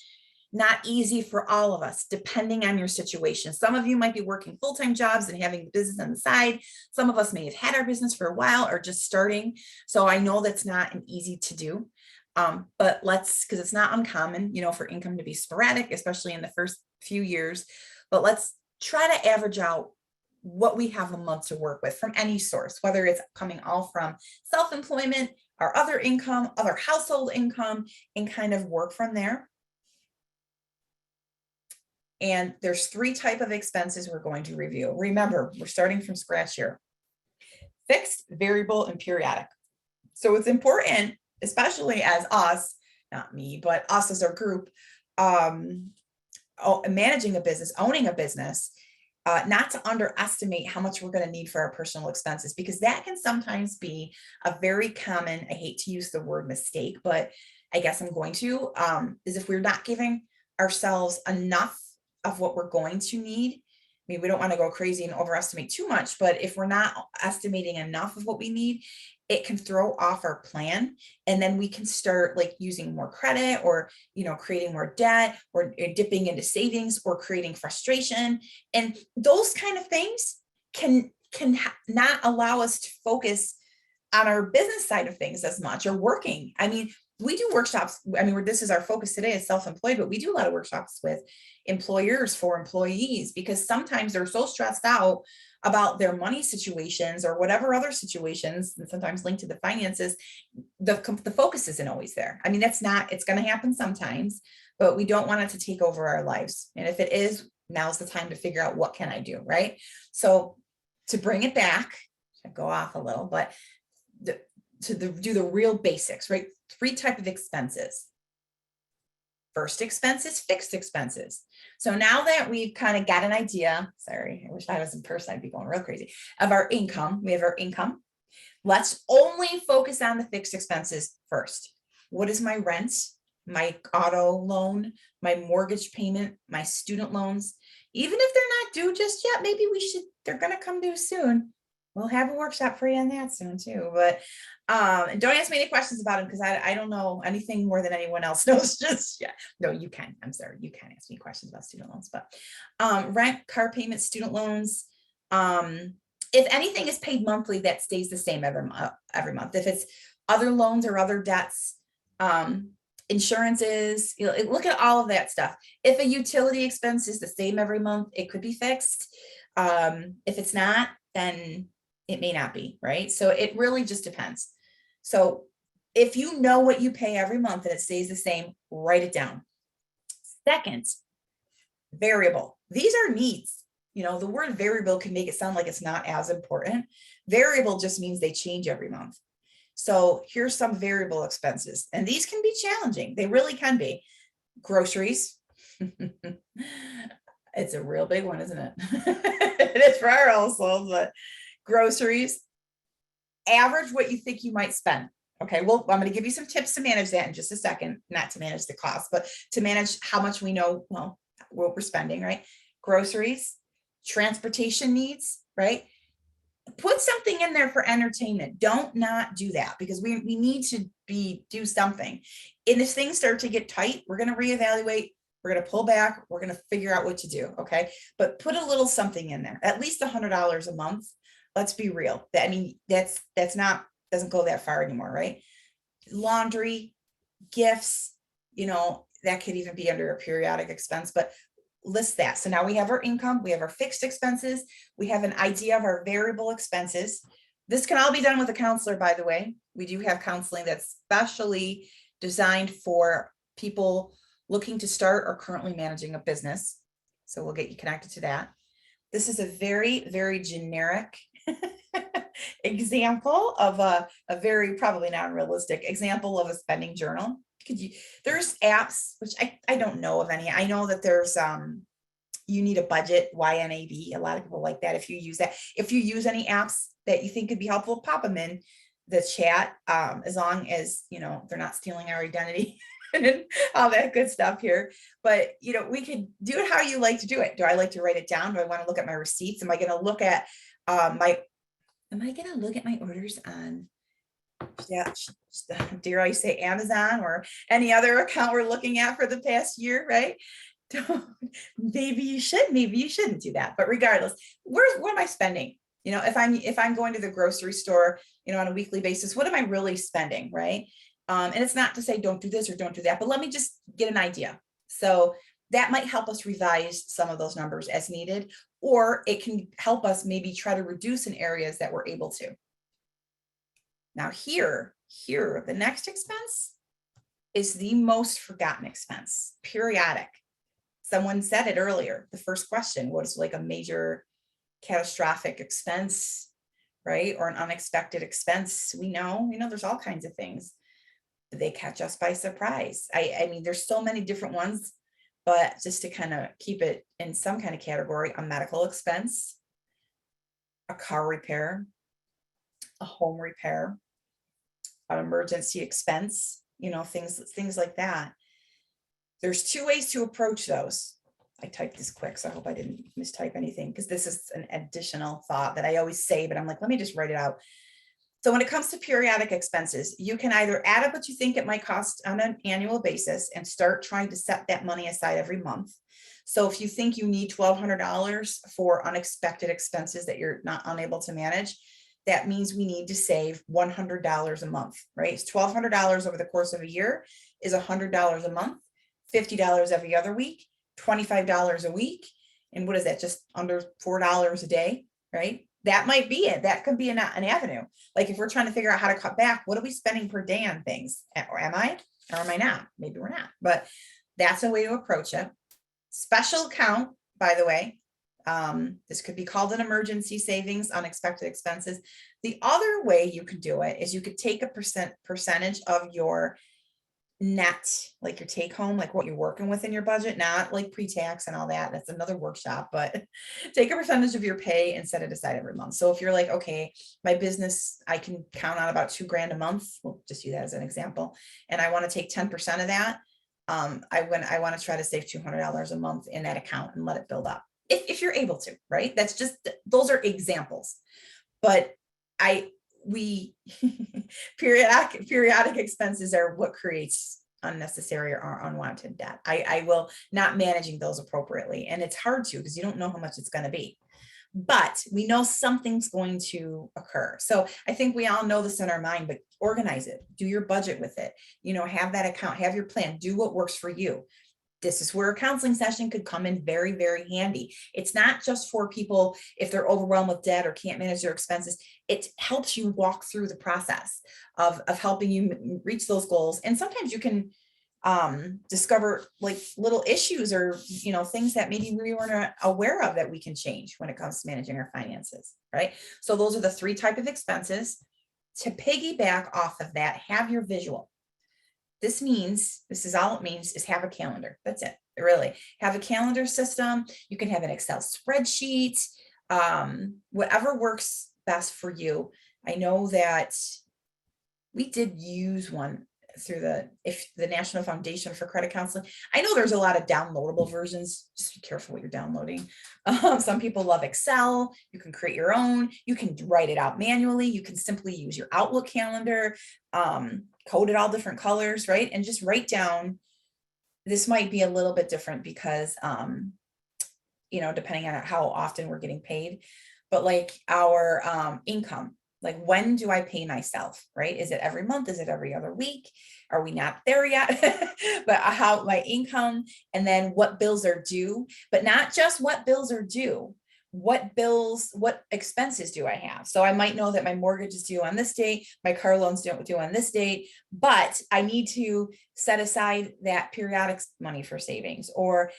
not easy for all of us, depending on your situation. Some of you might be working full-time jobs and having the business on the side. Some of us may have had our business for a while or just starting. So I know that's not an easy to do. But because it's not uncommon, you know, for income to be sporadic, especially in the first few years, but let's try to average out what we have a month to work with from any source, whether it's coming all from self-employment, our other income, other household income, and kind of work from there. And there's 3 types of expenses we're going to review. Remember, we're starting from scratch here. Fixed, variable, and periodic. So it's important, especially as us, not me, but us as our group, managing a business, owning a business, not to underestimate how much we're going to need for our personal expenses, because that can sometimes be a very common, I hate to use the word mistake, but I guess I'm going to, is if we're not giving ourselves enough of what we're going to need. I mean, we don't want to go crazy and overestimate too much, but if we're not estimating enough of what we need, it can throw off our plan. And then we can start like using more credit or, you know, creating more debt or dipping into savings or creating frustration. And those kind of things can not allow us to focus on our business side of things as much or working. I mean, we do workshops. I mean, this is our focus today is self-employed, but we do a lot of workshops with employers for employees because sometimes they're so stressed out about their money situations or whatever other situations, and sometimes linked to the finances, the focus isn't always there. I mean, it's going to happen sometimes, but we don't want it to take over our lives. And if it is, now's the time to figure out what can I do, right? So to bring it back, I go off a little, but do the real basics, right? 3 types of expenses. First expense is fixed expenses. So now that we've kind of got an idea, sorry, I wish I was in person, I'd be going real crazy, of our income, we have our income. Let's only focus on the fixed expenses first. What is my rent, my auto loan, my mortgage payment, my student loans? Even if they're not due just yet, maybe they're going to come due soon. We'll have a workshop for you on that soon too, but and don't ask me any questions about it because I don't know anything more than anyone else knows just yet. No, you can. I'm sorry. You can ask me questions about student loans, but rent, car payments, student loans. If anything is paid monthly, that stays the same every month. If it's other loans or other debts, insurances, you know, look at all of that stuff. If a utility expense is the same every month, it could be fixed. If it's not, then it may not be, right? So it really just depends. So if you know what you pay every month and it stays the same, write it down. Second, variable. These are needs. You know, the word variable can make it sound like it's not as important. Variable just means they change every month. So here's some variable expenses, and these can be challenging. They really can be. Groceries. It's a real big one, isn't it? It is for our household, but groceries, average what you think you might spend. Okay, well, I'm going to give you some tips to manage that in just a second, not to manage the cost, but to manage how much we know, well, what we're spending, right? Groceries, transportation needs, right? Put something in there for entertainment. Don't not do that because we need to do something. And if things start to get tight, we're going to reevaluate. We're going to pull back. We're going to figure out what to do. Okay. But put a little something in there, at least $100 a month. Let's be real. I mean, doesn't go that far anymore, right? Laundry, gifts, you know, that could even be under a periodic expense, but list that. So now we have our income, we have our fixed expenses, we have an idea of our variable expenses. This can all be done with a counselor, by the way. we do have counseling that's specially designed for people looking to start or currently managing a business. So we'll get you connected to that. This is a very, very generic example of a very probably not realistic example of a spending journal. There's apps, which I don't know of any. I know that there's you need a budget, YNAB. A lot of people like that. If you use that, if you use any apps that you think could be helpful, pop them in the chat, as long as, you know, they're not stealing our identity and all that good stuff here. But, you know, we could do it how you like to do it. Do I like to write it down? Do I want to look at my receipts? Am I going to look at am I going to look at my orders on, yeah, dare I say Amazon or any other account we're looking at for the past year, right? Maybe you should, maybe you shouldn't do that. But regardless, what am I spending? You know, if I'm going to the grocery store, you know, on a weekly basis, what am I really spending, right? And it's not to say don't do this or don't do that, but let me just get an idea. So that might help us revise some of those numbers as needed, or it can help us maybe try to reduce in areas that we're able to. Now here, the next expense is the most forgotten expense, periodic. Someone said it earlier, the first question was like a major catastrophic expense, right? Or an unexpected expense. We know, there's all kinds of things. They catch us by surprise. I mean, there's so many different ones, but just to kind of keep it in some kind of category, a medical expense, a car repair, a home repair, an emergency expense, things like that. There's two ways to approach those. I typed this quick, so I hope I didn't mistype anything, because this is an additional thought that I always say, but I'm like, let me just write it out. So when it comes to periodic expenses, you can either add up what you think it might cost on an annual basis and start trying to set that money aside every month. So if you think you need $1,200 for unexpected expenses that you're not unable to manage, that means we need to save $100 a month, right? It's $1,200 over the course of a year is $100 a month, $50 every other week, $25 a week. And what is that? Just under $4 a day, right? That might be it. That could be an avenue. Like if we're trying to figure out how to cut back, what are we spending per day on things? Or am I not? Maybe we're not, but that's a way to approach it. Special account, by the way, this could be called an emergency savings, unexpected expenses. The other way you could do it is you could take a percentage of your net, like your take home, like what you're working with in your budget, not like pre-tax and all that. That's another workshop, but take a percentage of your pay and set it aside every month. So if you're like, okay, my business, I can count on about $2,000 a month. We'll just use that as an example. And I want to take 10% of that. I want to try to save $200 a month in that account and let it build up. If you're able to, right? That's just, those are examples, but periodic expenses are what creates unnecessary or unwanted debt. I will not managing those appropriately. And it's hard to, because you don't know how much it's going to be, but we know something's going to occur. So I think we all know this in our mind, but organize it, do your budget with it, have that account, have your plan, do what works for you. This is where a counseling session could come in very, very handy. It's not just for people if they're overwhelmed with debt or can't manage their expenses. It helps you walk through the process of helping you reach those goals. And sometimes you can discover like little issues or, things that maybe we weren't aware of that we can change when it comes to managing our finances, right? So those are the three types of expenses. To piggyback off of that, have your visual. This is all it means is have a calendar. That's it. Really have a calendar system. You can have an Excel spreadsheet, whatever works best for you. I know that we did use one through the National Foundation for Credit Counseling. I know there's a lot of downloadable versions. Just be careful what you're downloading. Some people love Excel. You can create your own. You can write it out manually. You can simply use your Outlook calendar, code it all different colors, right? And just write down, this might be a little bit different because, depending on how often we're getting paid, but like our income, like when do I pay myself, right? Is it every month? Is it every other week? Are we not there yet? But how my income, and then what bills are due, but not just what bills are due, what bills, what expenses do I have? So I might know that my mortgage is due on this date, my car loan's due on this date, but I need to set aside that periodic money for savings, or,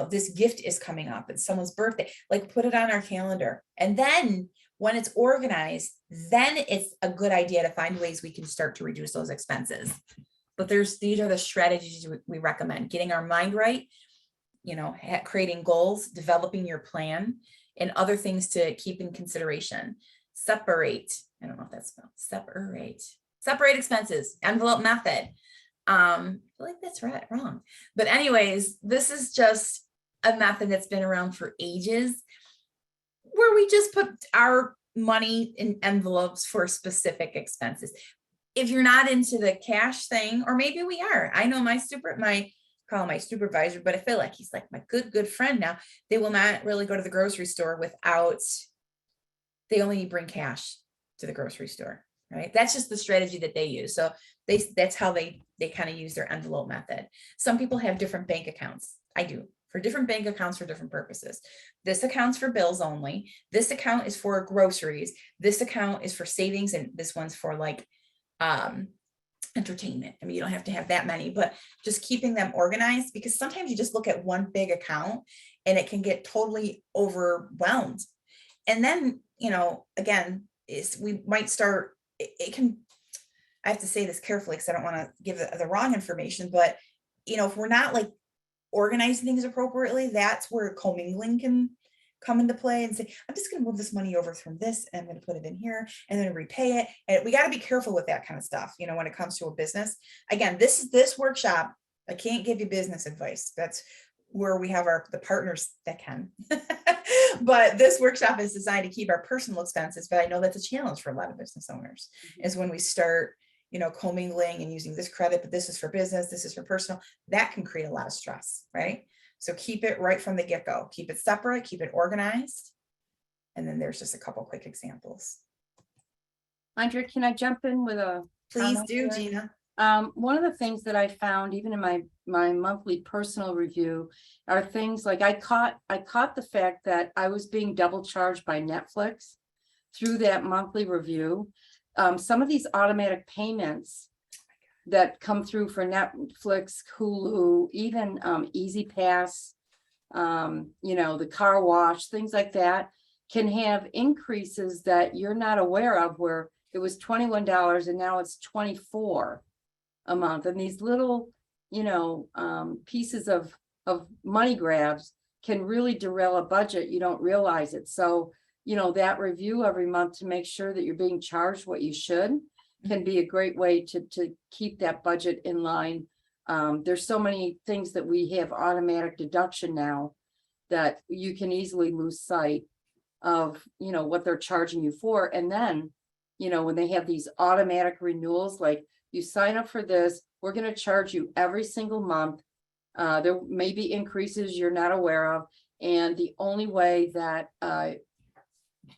this gift is coming up, it's someone's birthday, like put it on our calendar. And then when it's organized, then it's a good idea to find ways we can start to reduce those expenses. But these are the strategies we recommend: getting our mind right, creating goals, developing your plan, and other things to keep in consideration. Separate, I don't know if that's spelled, separate expenses, envelope method. I feel like that's wrong. But anyways, this is just a method that's been around for ages, where we just put our money in envelopes for specific expenses. If you're not into the cash thing, or maybe we are, I know call him my supervisor, but I feel like he's like my good friend now. They will not really go to the grocery store they only bring cash to the grocery store, right? That's just the strategy that they use. So that's how they kind of use their envelope method. Some people have different bank accounts. I do, for different bank accounts for different purposes. This account's for bills only. This account is for groceries. This account is for savings. And this one's for like, entertainment. I mean, you don't have to have that many, but just keeping them organized, because sometimes you just look at one big account and it can get totally overwhelmed. And then, again, we might start, I have to say this carefully because I don't want to give the wrong information, but if we're not like organizing things appropriately, that's where commingling can come into play and say, I'm just going to move this money over from this, and I'm going to put it in here and then repay it. And we got to be careful with that kind of stuff, when it comes to a business. Again, this workshop, I can't give you business advice. That's where we have the partners that can. But this workshop is designed to keep our personal expenses. But I know that's a challenge for a lot of business owners, is when we start, commingling and using this credit, but this is for business, this is for personal, that can create a lot of stress, right? So keep it right from the get-go, keep it separate, keep it organized. And then there's just a couple quick examples. Andrea, can I jump in with a Please comment do, here? Gina. One of the things that I found, even in my monthly personal review, are things like I caught the fact that I was being double charged by Netflix through that monthly review. Some of these automatic payments that come through for Netflix, Hulu, even Easy Pass, the car wash, things like that, can have increases that you're not aware of, where it was $21 and now it's $24 a month. And these little, pieces of money grabs can really derail a budget. You don't realize it. So, that review every month to make sure that you're being charged what you should can be a great way to keep that budget in line. There's so many things that we have automatic deduction now that you can easily lose sight of, what they're charging you for. And then, when they have these automatic renewals, like you sign up for this, we're going to charge you every single month. There may be increases you're not aware of. And the only way that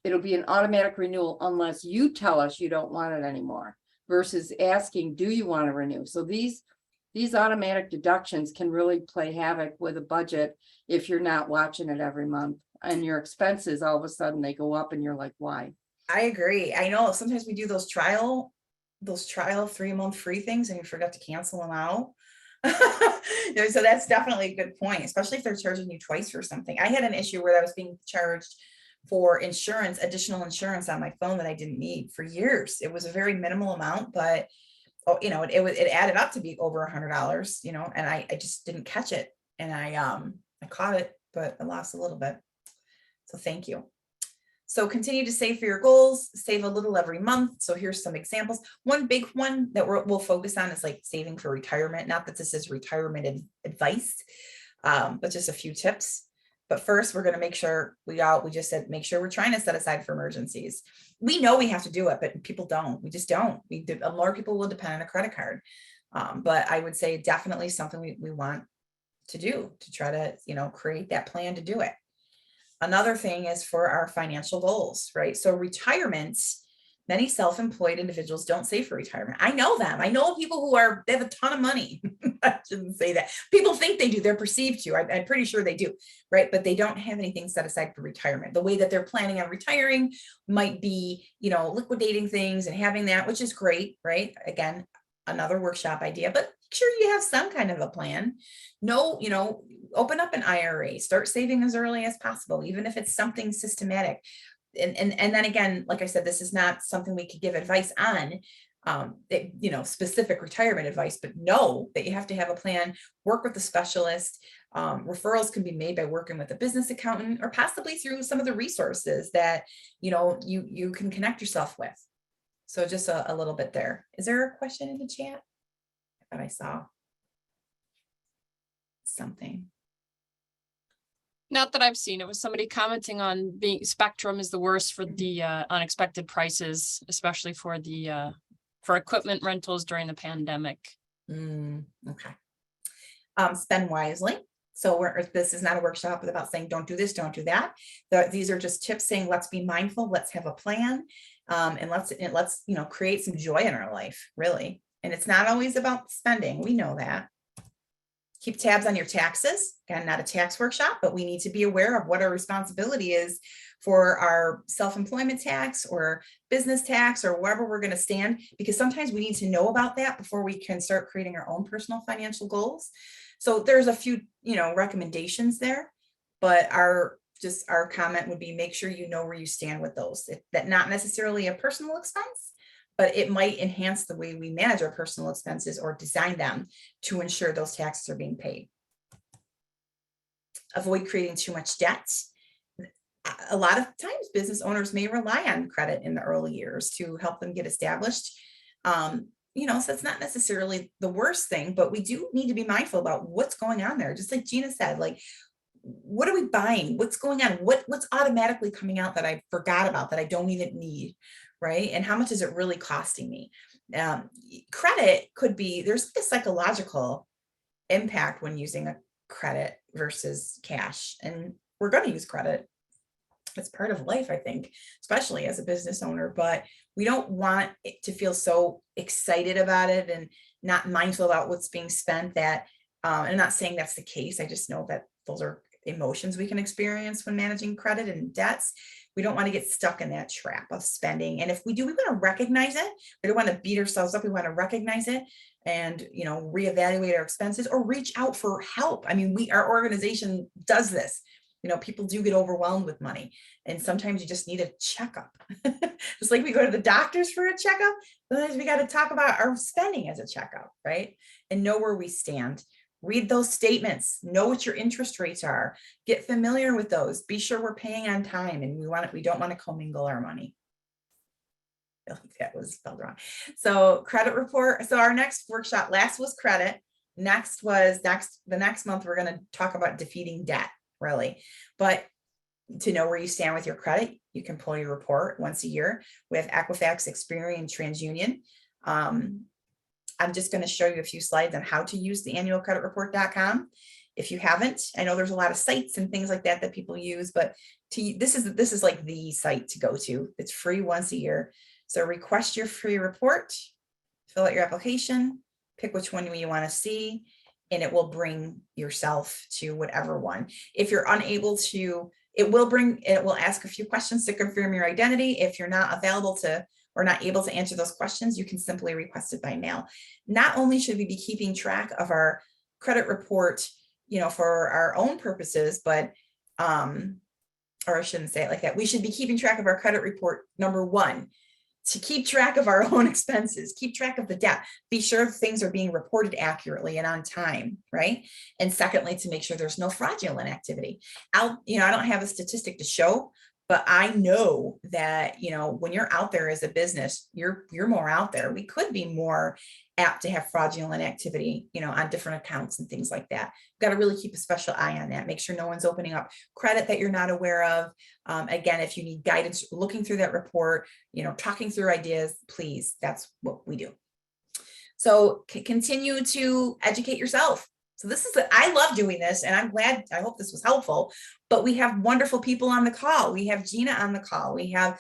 it'll be an automatic renewal unless you tell us you don't want it anymore, versus asking, do you want to renew? So these automatic deductions can really play havoc with a budget if you're not watching it every month, and your expenses, all of a sudden they go up and you're like, why? I agree. I know sometimes we do those trial 3-month free things and you forget to cancel them out. So that's definitely a good point, especially if they're charging you twice for something. I had an issue where I was being charged for additional insurance on my phone that I didn't need for years. It was a very minimal amount, but it added up to be over $100, and I just didn't catch it. And I caught it, but I lost a little bit. So thank you. So continue to save for your goals, save a little every month. So here's some examples. One big one that we'll focus on is like saving for retirement. Not that this is retirement advice, but just a few tips. But first, we're going to make sure make sure we're trying to set aside for emergencies. We know we have to do it, but people don't. We just don't. More people will depend on a credit card. But I would say definitely something we want to do to try to, create that plan to do it. Another thing is for our financial goals, right? So retirement, many self-employed individuals don't save for retirement. I know them. I know people who they have a ton of money. I shouldn't say that. People think they do. They're perceived to. I'm pretty sure they do, right? But they don't have anything set aside for retirement. The way that they're planning on retiring might be, liquidating things and having that, which is great, right? Again, another workshop idea, but make sure you have some kind of a plan. No, open up an IRA, start saving as early as possible, even if it's something systematic. And then again, like I said, this is not something we could give advice on, specific retirement advice, but know that you have to have a plan, work with the specialist. Referrals can be made by working with a business accountant or possibly through some of the resources that, you can connect yourself with. So just a little bit there. Is there a question in the chat? I thought I saw something. Not that I've seen. It was somebody commenting on being Spectrum is the worst for the unexpected prices, especially for the for equipment rentals during the pandemic. Okay. Spend wisely. So this is not a workshop about saying don't do this, don't do that. These are just tips saying let's be mindful, let's have a plan, and let's create some joy in our life, really. And it's not always about spending. We know that. Keep tabs on your taxes. Again, not a tax workshop, but we need to be aware of what our responsibility is for our self-employment tax or business tax or wherever we're going to stand, because sometimes we need to know about that before we can start creating our own personal financial goals. So there's a few, recommendations there, but our comment would be make sure you know where you stand with those. That not necessarily a personal expense, but it might enhance the way we manage our personal expenses or design them to ensure those taxes are being paid. Avoid creating too much debt. A lot of times business owners may rely on credit in the early years to help them get established. So it's not necessarily the worst thing, but we do need to be mindful about what's going on there. Just like Gina said, like, what are we buying? What's going on? What's automatically coming out that I forgot about that I don't even need? Right? And how much is it really costing me? Credit could be, there's like a psychological impact when using a credit versus cash. And we're going to use credit. It's part of life, I think, especially as a business owner, but we don't want it to feel so excited about it and not mindful about what's being spent that, I'm not saying that's the case. I just know that those are emotions we can experience when managing credit and debts. We don't want to get stuck in that trap of spending. And if we do, we want to recognize it. We don't want to beat ourselves up. We want to recognize it and, reevaluate our expenses or reach out for help. I mean, our organization does this. People do get overwhelmed with money, and sometimes you just need a checkup. Just like we go to the doctors for a checkup, sometimes we got to talk about our spending as a checkup, right? And know where we stand. Read those statements, know what your interest rates are, get familiar with those, be sure we're paying on time, and we don't want to commingle our money. I feel like that was spelled wrong. So credit report. So our next workshop, last was credit. The next month, we're going to talk about defeating debt, really. But to know where you stand with your credit, you can pull your report once a year. We have Equifax, Experian, and TransUnion. I'm just going to show you a few slides on how to use the annualcreditreport.com. If you haven't, I know there's a lot of sites and things like that people use, but this is like the site to go to. It's free once a year. So request your free report, fill out your application, pick which one you want to see, and it will bring yourself to whatever one. If you're unable to, it will ask a few questions to confirm your identity. If you're not available to or not able to answer those questions, you can simply request it by mail. Not only should we be keeping track of our credit report, for our own purposes, but, or I shouldn't say it like that. We should be keeping track of our credit report, number one, to keep track of our own expenses, keep track of the debt, be sure things are being reported accurately and on time, right? And secondly, to make sure there's no fraudulent activity. I don't have a statistic to show, but I know that, when you're out there as a business, you're more out there. We could be more apt to have fraudulent activity, on different accounts and things like that. We've got to really keep a special eye on that. Make sure no one's opening up credit that you're not aware of. Again, if you need guidance, looking through that report, talking through ideas, please, that's what we do. So continue to educate yourself. So this is, I love doing this and I'm glad, I hope this was helpful, but we have wonderful people on the call. We have Gina on the call. We have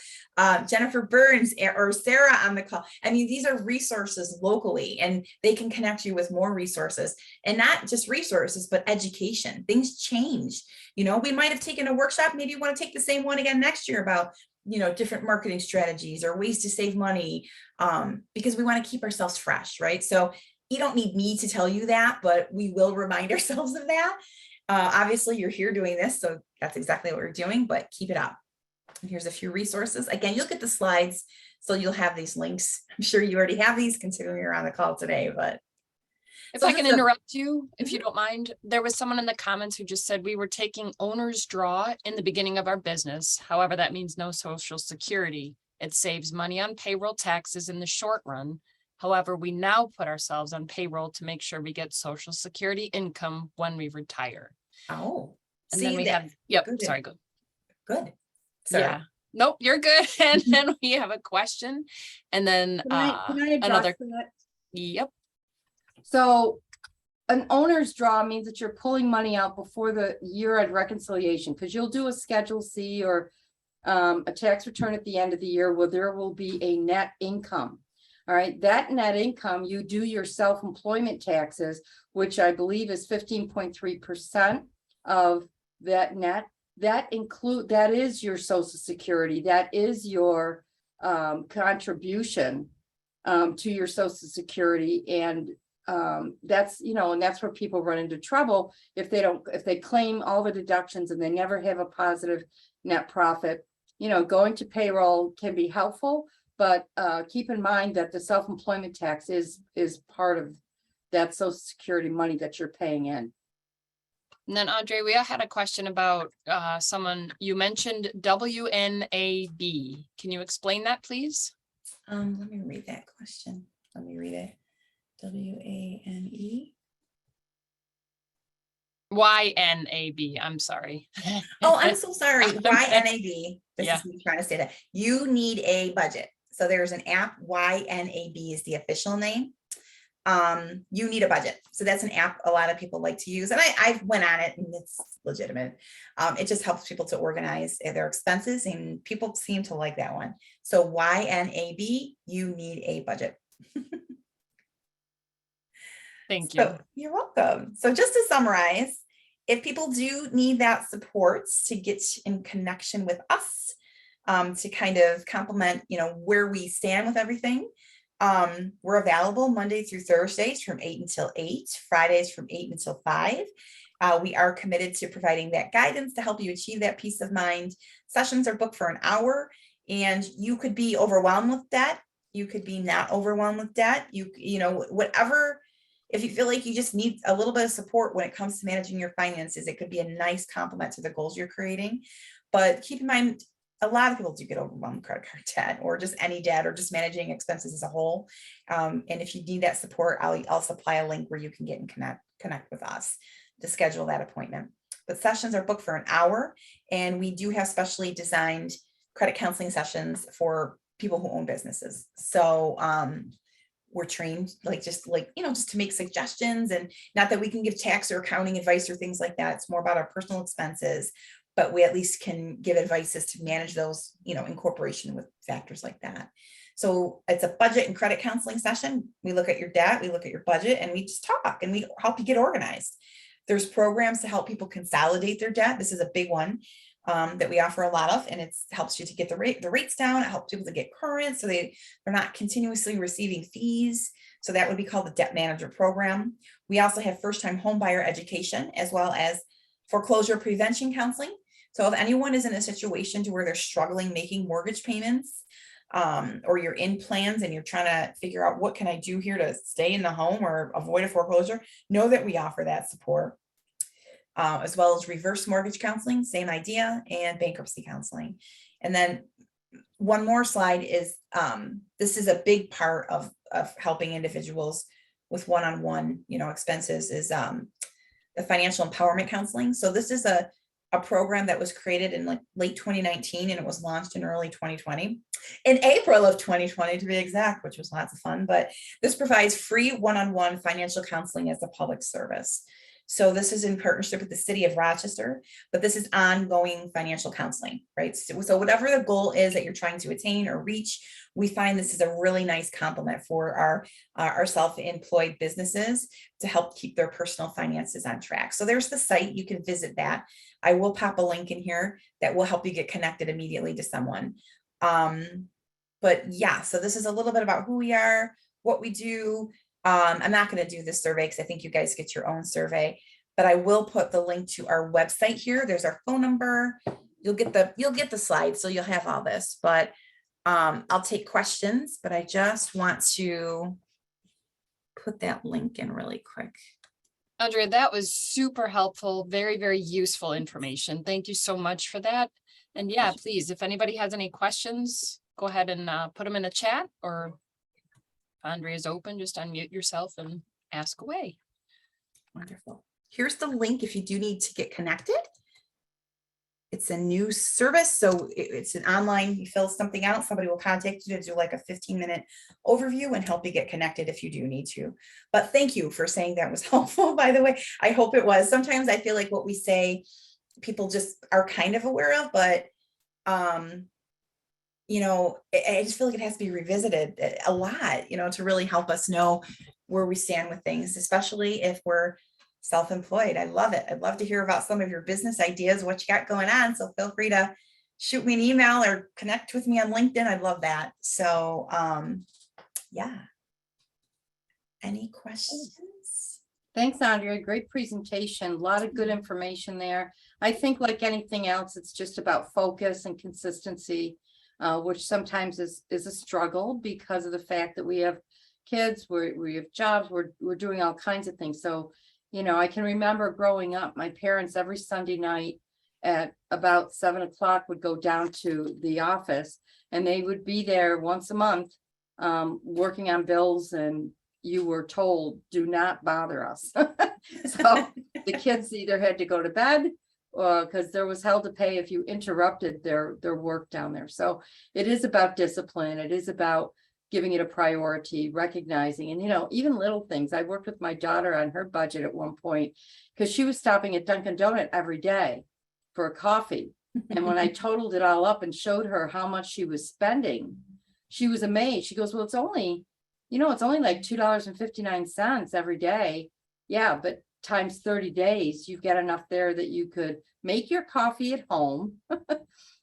Jennifer Burns or Sarah on the call. I mean, these are resources locally and they can connect you with more resources, and not just resources, but education. Things change. You know, we might have taken a workshop. Maybe you want to take the same one again next year about, you know, different marketing strategies or ways to save money, because we want to keep ourselves fresh, right? So you don't need me to tell you that, but we will remind ourselves of that. Obviously, you're here doing this, so that's exactly what we're doing, but keep it up. And here's a few resources. Again, you'll get the slides, so you'll have these links. I'm sure you already have these considering you're on the call today, but. If So I can this is a- interrupt you, if you don't mind, there was someone in the comments who just said we were taking owner's draw in the beginning of our business. However, that means no social security. It saves money on payroll taxes in the short run. However, we now put ourselves on payroll to make sure we get social security income when we retire. Oh, And then see we that. have, yep, Good. sorry, go. Good. Sorry. Yeah, nope, you're good. And then we have a question and then Can I address another, that? yep. So an owner's draw means that you're pulling money out before the year-end reconciliation, because you'll do a Schedule C or a tax return at the end of the year where there will be a net income. All right, that net income, you do your self-employment taxes, which I believe is 15.3% of that net. That is your social security. That is your contribution to your social security. And that's, you know, and that's where people run into trouble if they claim all the deductions and they never have a positive net profit. You know, going to payroll can be helpful, but keep in mind that the self-employment tax is part of that social security money that you're paying in. And then Andre, we had a question about someone, you mentioned WNAB. Can you explain that, please? Let me read that question. Let me read it. WANE. YNAB, I'm sorry. Oh, I'm so sorry. YNAB. This Yeah. is me trying to say that. You need a budget. So there's an app, YNAB is the official name. You need a budget. So that's an app a lot of people like to use. And I went on it and it's legitimate. It just helps people to organize their expenses and people seem to like that one. So YNAB, you need a budget. Thank you. So you're welcome. So just to summarize, if people do need that support to get in connection with us, to kind of complement, you know, where we stand with everything, we're available Monday through Thursdays from 8 until 8, Fridays from 8 until 5. We are committed to providing that guidance to help you achieve that peace of mind. Sessions are booked for an hour, and you could be overwhelmed with debt. You could be not overwhelmed with debt. You know, whatever. If you feel like you just need a little bit of support when it comes to managing your finances, it could be a nice complement to the goals you're creating. But keep in mind, a lot of people do get overwhelmed with credit card debt or just any debt or just managing expenses as a whole. And if you need that support, I'll supply a link where you can get and connect with us to schedule that appointment. But sessions are booked for an hour, and we do have specially designed credit counseling sessions for people who own businesses. So we're trained just to make suggestions, and not that we can give tax or accounting advice or things like that. It's more about our personal expenses, but we at least can give advice as to manage those, you know, in corporation with factors like that. So it's a budget and credit counseling session. We look at your debt, we look at your budget, and we just talk and we help you get organized. There's programs to help people consolidate their debt. This is a big one that we offer a lot of, and it helps you to get the rates down. It helps people to get current, so they're not continuously receiving fees. So that would be called the Debt Manager Program. We also have first-time home buyer education, as well as foreclosure prevention counseling. So if anyone is in a situation to where they're struggling making mortgage payments, or you're in plans and you're trying to figure out what can I do here to stay in the home or avoid a foreclosure, know that we offer that support. As well as reverse mortgage counseling, same idea, and bankruptcy counseling. And then one more slide is, this is a big part of helping individuals with one-on-one, you know, expenses is the financial empowerment counseling. So this is a program that was created in late 2019, and it was launched in early 2020, in April of 2020 to be exact, which was lots of fun. But this provides free one-on-one financial counseling as a public service. So this is in partnership with the city of Rochester, but this is ongoing financial counseling, right? So whatever the goal is that you're trying to attain or reach, we find this is a really nice complement for our self-employed businesses to help keep their personal finances on track. So there's the site, you can visit that. I will pop a link in here that will help you get connected immediately to someone. But yeah, so this is a little bit about who we are, what we do. I'm not going to do this survey because I think you guys get your own survey, but I will put the link to our website here. There's our phone number. You'll get the slides, so you'll have all this, but I'll take questions, but I just want to put that link in really quick. Andrea, that was super helpful. Very, very useful information. Thank you so much for that. And yeah, please, if anybody has any questions, go ahead and put them in the chat, or Andrea's open, just unmute yourself and ask away. Wonderful. Here's the link if you do need to get connected. It's a new service, so it's an online, you fill something out, somebody will contact you to do like a 15-minute overview and help you get connected if you do need to. But thank you for saying that was helpful, by the way. I hope it was. Sometimes I feel like what we say, people just are kind of aware of, but you know, I just feel like it has to be revisited a lot, you know, to really help us know where we stand with things, especially if we're self-employed. I love it. I'd love to hear about some of your business ideas, what you got going on. So feel free to shoot me an email or connect with me on LinkedIn. I'd love that. So yeah. Any questions? Thanks, Andrea. Great presentation. A lot of good information there. I think like anything else, it's just about focus and consistency, which sometimes is a struggle because of the fact that we have kids, we have jobs, we're doing all kinds of things. So, you know, I can remember growing up, my parents every Sunday night at about 7 o'clock would go down to the office, and they would be there once a month working on bills, and you were told, do not bother us. So the kids either had to go to bed because there was hell to pay if you interrupted their work down there. So it is about discipline. It is about giving it a priority, recognizing, and, you know, even little things. I worked with my daughter on her budget at one point because she was stopping at Dunkin' Donut every day for a coffee. And when I totaled it all up and showed her how much she was spending, she was amazed. She goes, well, it's only, you know, it's only like $2.59 every day. Yeah, but times 30 days, you've got enough there that you could make your coffee at home,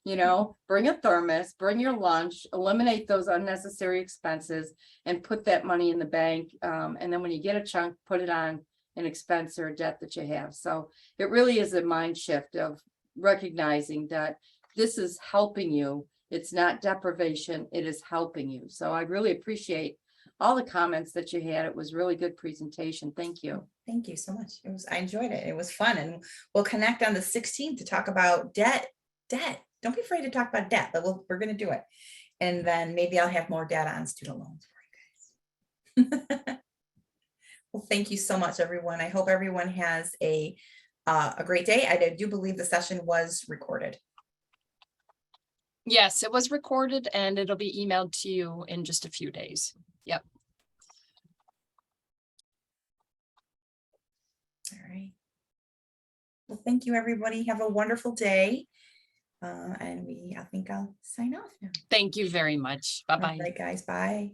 you know, bring a thermos, bring your lunch, eliminate those unnecessary expenses, and put that money in the bank. And then when you get a chunk, put it on an expense or a debt that you have. So it really is a mind shift of recognizing that this is helping you. It's not deprivation, it is helping you. So I really appreciate all the comments that you had. It was really good presentation. Thank you. Thank you so much. I enjoyed it. It was fun. And we'll connect on the 16th to talk about debt. Don't be afraid to talk about debt, but we're going to do it. And then maybe I'll have more data on student loans for you guys. Well, thank you so much, everyone. I hope everyone has a great day. I do believe the session was recorded. Yes, it was recorded and it'll be emailed to you in just a few days. Yep. All right. Well, thank you, everybody. Have a wonderful day. And I think I'll sign off now. Thank you very much. Bye-bye. All right, guys. Bye.